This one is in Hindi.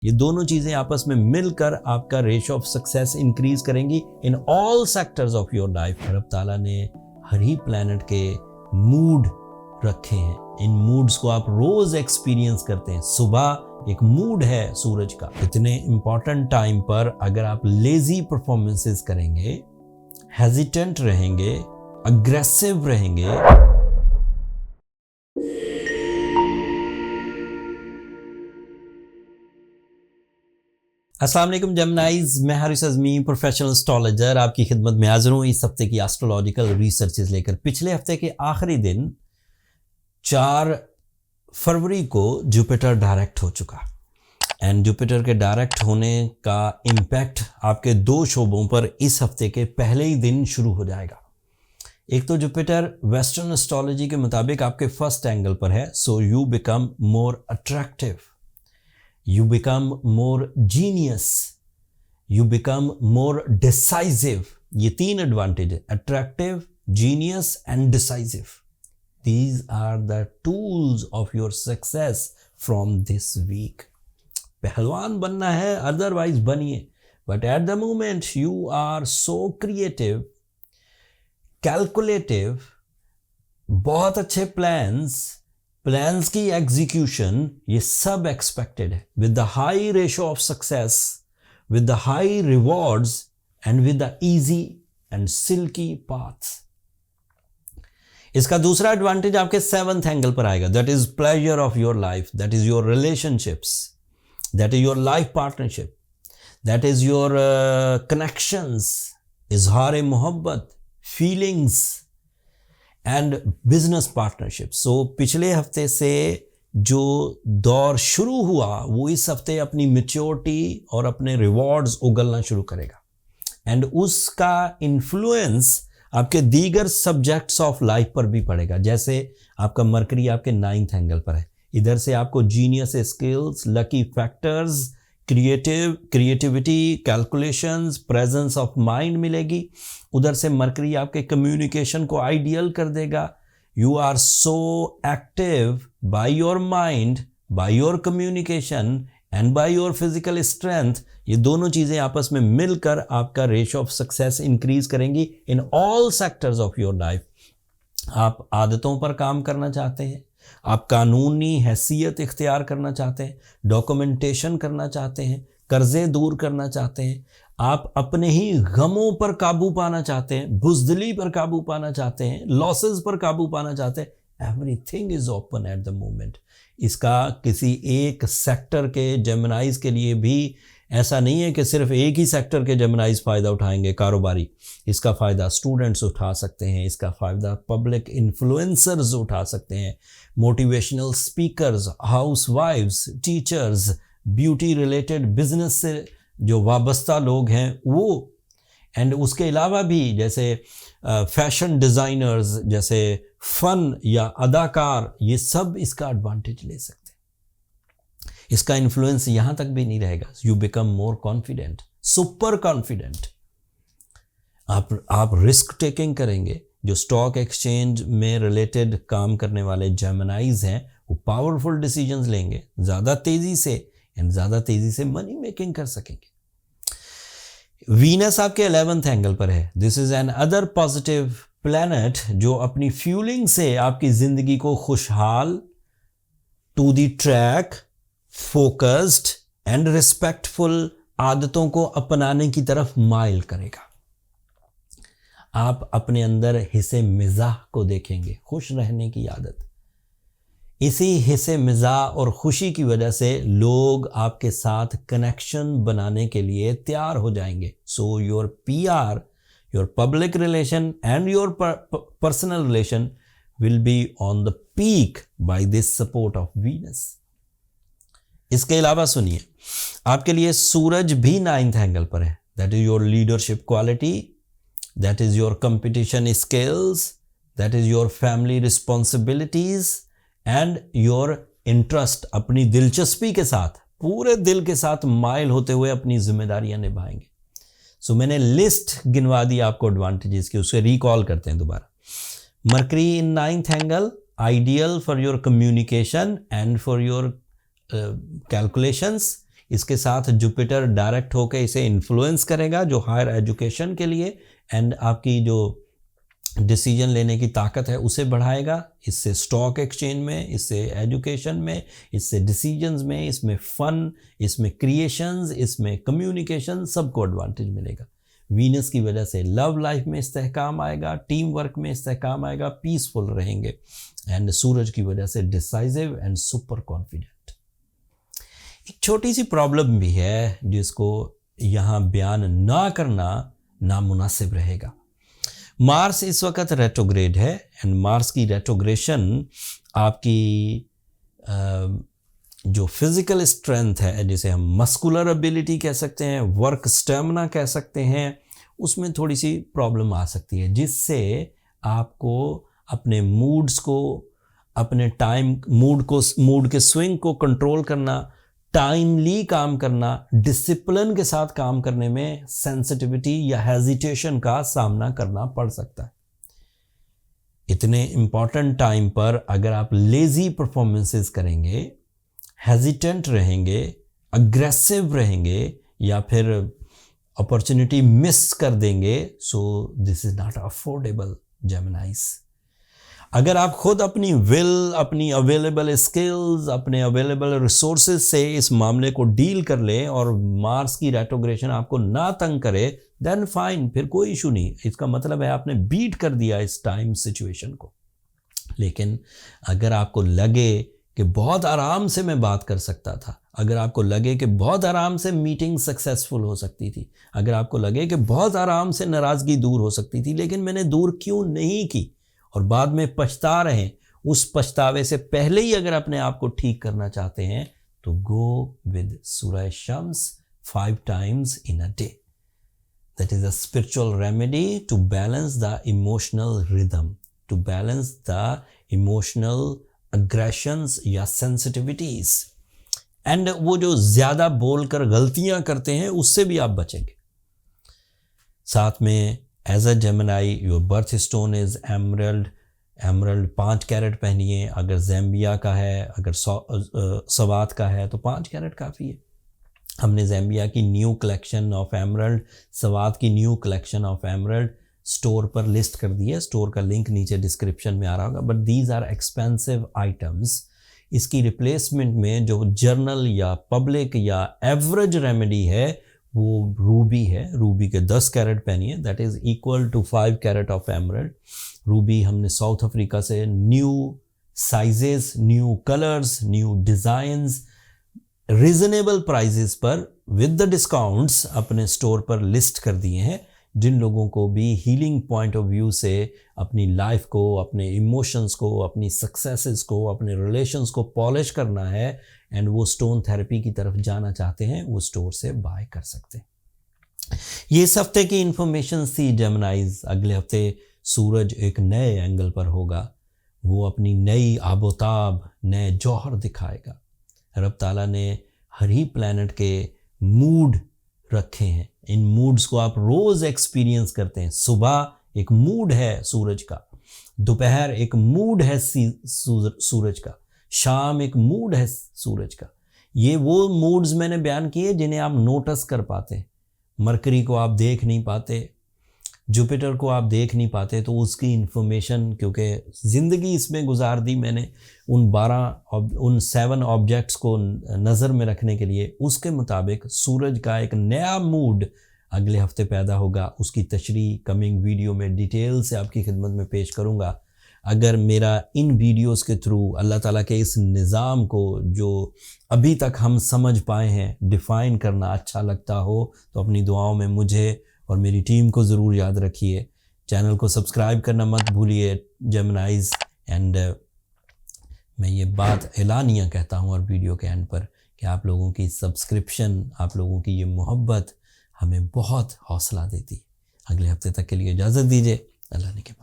ये दोनों चीजें आपस में मिलकर आपका रेशियो ऑफ सक्सेस इंक्रीज करेंगी in all sectors of your life. रब ताला ने हर ही प्लैनेट के मूड रखे हैं, इन मूड्स को आप रोज एक्सपीरियंस करते हैं। सुबह एक मूड है सूरज का। इतने इंपॉर्टेंट टाइम पर अगर आप लेजी परफॉर्मेंसेस करेंगे, हेजिटेंट रहेंगे, अग्रेसिव रहेंगे, अस्सलाम वालेकुम जेमिनाइज, मैं हारिस अज़मी प्रोफेशनल एस्ट्रोलॉजर आपकी खिदमत में हाजिर हूँ इस हफ्ते की एस्ट्रोलॉजिकल रिसर्चेस लेकर। पिछले हफ्ते के आखिरी दिन 4 फरवरी को जुपिटर डायरेक्ट हो चुका एंड जुपिटर के डायरेक्ट होने का इम्पैक्ट आपके 2 शोबों पर इस हफ्ते के पहले ही दिन शुरू हो जाएगा। एक तो जुपिटर वेस्टर्न एस्ट्रोलॉजी के मुताबिक आपके फर्स्ट एंगल पर है, so you become more attractive, you become more genius, you become more decisive। ये 3 एडवांटेज है, attractive, genius and decisive। These are the tools of your success from this week। पहलवान बनना है, अदरवाइज बनिए, but at the moment you are so creative, calculative, बहुत अच्छे प्लान्स की एग्जीक्यूशन, ये सब एक्सपेक्टेड है with the high ratio of success, with the high rewards and with the easy and silkie paths. इसका दूसरा एडवांटेज आपके 7th एंगल पर आएगा, that is pleasure of your life, that is your relationships, that is your life partnership, that is your connections, इजहार मोहब्बत, फीलिंग्स एंड बिजनेस पार्टनरशिप। सो पिछले हफ्ते से जो दौर शुरू हुआ वो इस हफ्ते अपनी मैच्योरिटी और अपने रिवॉर्ड्स उगलना शुरू करेगा एंड उसका इन्फ्लुएंस आपके दीगर सब्जेक्ट्स ऑफ लाइफ पर भी पड़ेगा। जैसे आपका मरकरी आपके 9th एंगल पर है, इधर से आपको genius skills, lucky factors, creativity, calculations, presence of mind मिलेगी। उधर से मरकरी आपके कम्युनिकेशन को आइडियल कर देगा। You are so active by your mind, by your communication and by your physical strength. ये दोनों चीज़ें आपस में मिलकर आपका रेशियो ऑफ सक्सेस इंक्रीज करेंगी in all sectors of your life. आप आदतों पर काम करना चाहते हैं, आप कानूनी हैसियत इख्तियार करना चाहते हैं, डॉक्यूमेंटेशन करना चाहते हैं, कर्जे दूर करना चाहते हैं, आप अपने ही गमों पर काबू पाना चाहते हैं, बुज़दिली पर काबू पाना चाहते हैं, लॉसेस पर काबू पाना चाहते हैं। Everything is open at the moment. इसका किसी एक सेक्टर के जेमिनाइज के लिए भी ऐसा नहीं है कि सिर्फ एक ही सेक्टर के जेमिनाइज फ़ायदा उठाएंगे कारोबारी। इसका फ़ायदा स्टूडेंट्स उठा सकते हैं, इसका फ़ायदा पब्लिक इन्फ्लुएंसर्स उठा सकते हैं, motivational speakers, house wives, teachers, beauty related business से जो वाबस्ता लोग हैं वो, एंड उसके अलावा भी जैसे फैशन डिज़ाइनर्स, जैसे फ़न या अदाकार, ये सब इसका एडवांटेज ले सकते हैं। इसका इन्फ्लुएंस यहाँ तक भी नहीं रहेगा। You become more confident, super confident. आप रिस्क टेकिंग करेंगे। जो स्टॉक एक्सचेंज में रिलेटेड काम करने वाले जेमिनाइज हैं वो पावरफुल डिसीजंस लेंगे, ज़्यादा तेज़ी से एंड ज़्यादा तेज़ी से मनी मेकिंग कर सकेंगे। वीनस आपके 11th एंगल पर है। This is another positive planet जो अपनी फ्यूलिंग से आपकी ज़िंदगी को खुशहाल, to the track, focused and respectful आदतों को अपनाने की तरफ माइल करेगा। आप अपने अंदर हिस्से मिजाह को देखेंगे, खुश रहने की आदत। इसी हिस्से मिजाह और खुशी की वजह से लोग आपके साथ कनेक्शन बनाने के लिए तैयार हो जाएंगे। So your PR, your public relation and your personal relation will be on the peak by this support of Venus. इसके अलावा सुनिए, आपके लिए सूरज भी 9th एंगल पर है। That is your leadership quality, that is your competition skills, that is your family responsibilities and your interest. अपनी दिलचस्पी के साथ, पूरे दिल के साथ माइल होते हुए अपनी जिम्मेदारियां निभाएंगे। सो मैंने लिस्ट गिनवा दी आपको एडवांटेजेस की, उसे रिकॉल करते हैं दोबारा। Mercury in 9th angle, ideal for your communication and for your calculations, इसके साथ जुपिटर डायरेक्ट होकर इसे इन्फ्लुएंस करेगा जो हायर एजुकेशन के लिए, एंड आपकी जो डिसीजन लेने की ताकत है उसे बढ़ाएगा। इससे स्टॉक एक्सचेंज में, इससे एजुकेशन में, इससे डिसीजंस में, इसमें फन, इसमें क्रिएशंस, इसमें कम्युनिकेशन, सबको एडवांटेज मिलेगा। वीनस की वजह से लव लाइफ में इस्तेहकाम आएगा, टीम वर्क में इस्तेहकाम आएगा, पीसफुल रहेंगे, एंड सूरज की वजह से डिसाइसिव एंड सुपर कॉन्फिडेंट। एक छोटी सी प्रॉब्लम भी है जिसको यहाँ बयान ना करना नामुनासिब रहेगा। मार्स इस वक्त रेट्रोग्रेड है, एंड मार्स की रेट्रोग्रेशन आपकी जो फिजिकल स्ट्रेंथ है, जिसे हम मस्कुलर एबिलिटी कह सकते हैं, वर्क स्टेमिना कह सकते हैं, उसमें थोड़ी सी प्रॉब्लम आ सकती है, जिससे आपको अपने मूड्स को, अपने मूड के स्विंग को कंट्रोल करना, टाइमली काम करना, डिसिप्लिन के साथ काम करने में सेंसिटिविटी या हेजिटेशन का सामना करना पड़ सकता है। इतने इम्पॉर्टेंट टाइम पर अगर आप लेजी परफॉर्मेंसेस करेंगे, हेजिटेंट रहेंगे, अग्रेसिव रहेंगे, या फिर अपॉर्चुनिटी मिस कर देंगे, so this is not affordable जेमिनाइज। अगर आप खुद अपनी विल, अपनी अवेलेबल स्किल्स, अपने अवेलेबल रिसोर्सेज से इस मामले को डील कर लें और मार्स की रेट्रोग्रेशन आपको ना तंग करे, देन फाइन, फिर कोई इशू नहीं। इसका मतलब है आपने बीट कर दिया इस टाइम सिचुएशन को। लेकिन अगर आपको लगे कि बहुत आराम से मैं बात कर सकता था, अगर आपको लगे कि बहुत आराम से मीटिंग सक्सेसफुल हो सकती थी, अगर आपको लगे कि बहुत आराम से नाराज़गी दूर हो सकती थी, लेकिन मैंने दूर क्यों नहीं की और बाद में पछता रहे, उस पछतावे से पहले ही अगर अपने आप को ठीक करना चाहते हैं तो गो विद सूरह Shams 5 times in a day. That is a spiritual remedy to balance the emotional rhythm, to balance the emotional aggressions या sensitivities. एंड वो जो ज़्यादा बोलकर गलतियां करते हैं उससे भी आप बचेंगे। साथ में as a Gemini your birth stone is emerald. Emerald 5 carat पहनिए। अगर ज़ैम्बिया का है, अगर सवात का है तो 5 कैरेट काफ़ी है। हमने ज़ैम्बिया की new collection of emerald, Swat की new collection of emerald store पर लिस्ट कर दी है। स्टोर का लिंक नीचे डिस्क्रिप्शन में आ रहा होगा। But these are expensive items. इसकी रिप्लेसमेंट में जो जर्नल या पब्लिक या एवरेज रेमेडी है वो रूबी है। रूबी के 10 कैरेट पहनिए, that is equal to 5 carat of emerald. Ruby हमने साउथ अफ्रीका से new sizes, new colours, new designs, reasonable prices पर विद द डिस्काउंट्स अपने स्टोर पर लिस्ट कर दिए हैं। जिन लोगों को भी हीलिंग पॉइंट ऑफ व्यू से अपनी लाइफ को, अपने इमोशंस को, अपनी सक्सेसेस को, अपने रिलेशंस को पॉलिश करना है एंड वो स्टोन थेरेपी की तरफ जाना चाहते हैं, वो स्टोर से बाय कर सकते हैं। ये इस हफ्ते की इंफॉर्मेशन थी जेमिनाइज। अगले हफ्ते सूरज एक नए एंगल पर होगा। वो अपनी नई आबोताब, नए जौहर दिखाएगा। रब ताला ने हर ही प्लैनेट के मूड रखे हैं। इन मूड्स को आप रोज़ एक्सपीरियंस करते हैं। सुबह एक मूड है सूरज का, दोपहर एक मूड है सूरज का, शाम एक मूड है सूरज का। ये वो मूड्स मैंने बयान किए जिन्हें आप नोटिस कर पाते हैं। मरकरी को आप देख नहीं पाते, जुपिटर को आप देख नहीं पाते, तो उसकी इन्फॉर्मेशन, क्योंकि ज़िंदगी इसमें गुजार दी मैंने उन 7 ऑब्जेक्ट्स को नज़र में रखने के लिए, उसके मुताबिक सूरज का एक नया मूड अगले हफ्ते पैदा होगा। उसकी तशरीह कमिंग वीडियो में डिटेल से आपकी खिदमत में पेश करूँगा। अगर मेरा इन वीडियोस के थ्रू अल्लाह ताला के इस निज़ाम को जो अभी तक हम समझ पाए हैं डिफ़ाइन करना अच्छा लगता हो तो अपनी दुआओं में मुझे और मेरी टीम को ज़रूर याद रखिए। चैनल को सब्सक्राइब करना मत भूलिए जेमिनाइज। एंड मैं ये बात एलानिया कहता हूँ और वीडियो के एंड पर कि आप लोगों की सब्सक्रिप्शन, आप लोगों की ये मोहब्बत हमें बहुत हौसला देती है। अगले हफ्ते तक के लिए इजाज़त दीजिए। अल्लाह ने के